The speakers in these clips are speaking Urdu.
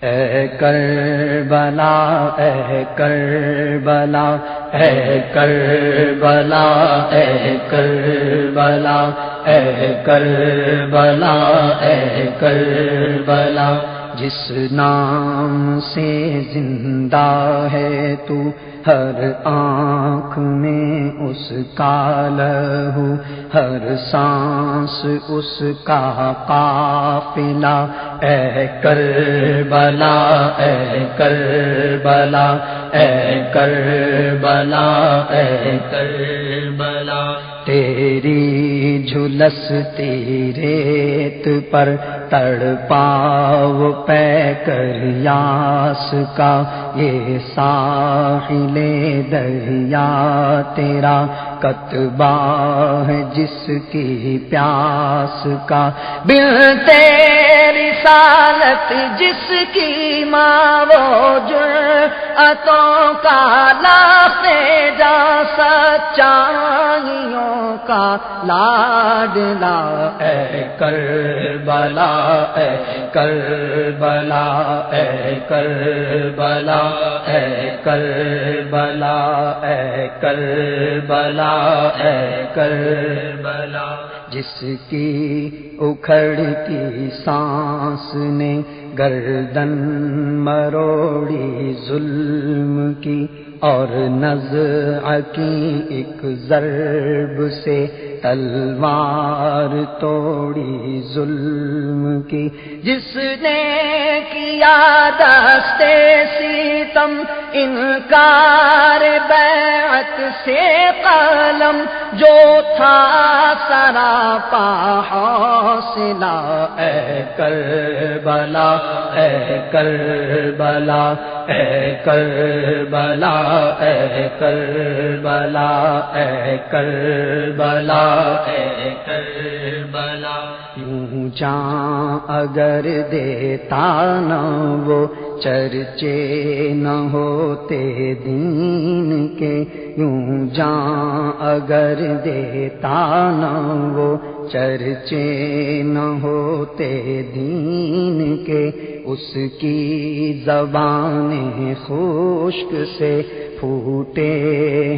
اے کربلا اے کربلا اے کربلا اے کربلا اے کربلا اے کربلا جس نام سے زندہ ہے تو ہر آنکھ میں اس کا لہو، ہر سانس اس کا قافلہ، اے کربلا اے کربلا اے کربلا اے کربلا تیری جھلستی ریت پر تڑپاؤ پے کر یاس کا، یہ ساحل دریا تیرا کتبہ ہے جس کی پیاس کا، بن تیری رسالت جس کی ماں وہ جرأتوں کا لاخ جا سچائیوں کا لاڈلا، اے کربلا اے کربلا اے کربلا اے کربلا اے کربلا اے کربلا جس کی اکھڑتی سانس نے گردن مروڑی ظلم کی، اور نزع کی ایک ضرب سے تلوار توڑی ظلم کی، جس نے کیا دست ستم انکار بیعت سے قلم، جو تھا سراپا حوصلہ، اے کربلا اے کربلا اے کربلا اے کربلا اے کربلا اے کربلا یوں جاں اگر دیتا نہ وہ چرچے نہ ہوتے دین کے، یوں جاں اگر دیتا نہ وہ چرچے نہ ہوتے دین کے، اس کی زبان خشک سے پھوٹے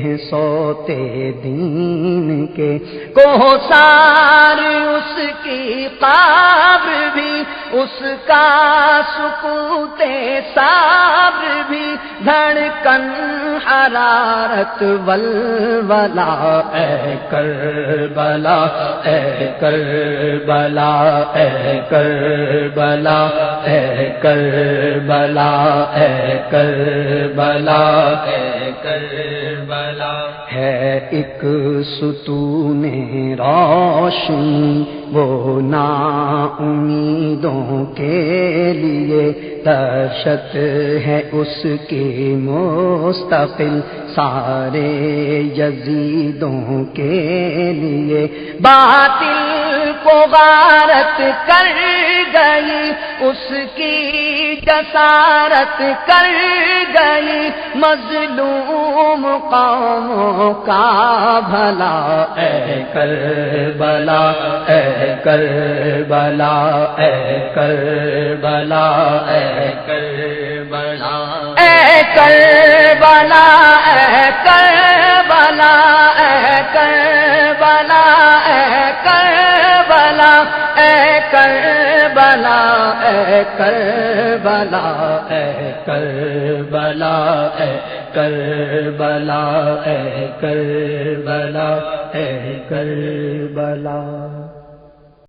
ہیں سوتے دین کے، کوثر اس کی قبر بھی، اس کا سکوت صبر بھی، دھڑکن حرارت ولولہ، اے کربلا اے کربلا اے کربلا اے کربلا اے کربلا اے کربلا ہے ایک ستون روشنی وہ نا امیدوں کے لیے، دہشت ہے اس کی مستقل سارے یزیدوں کے لیے، باطل کو غارت کر گئی اس کی جسارت کر گئی، مظلوم قوموں کا بھلا، اے کربلا اے کربلا اے کربلا اے کربلا اے کربلا اے کربلا اے کربلا اے کربلا اے کربلا اے کربلا اے کربلا اے کربلا اے کربلا اے کربلا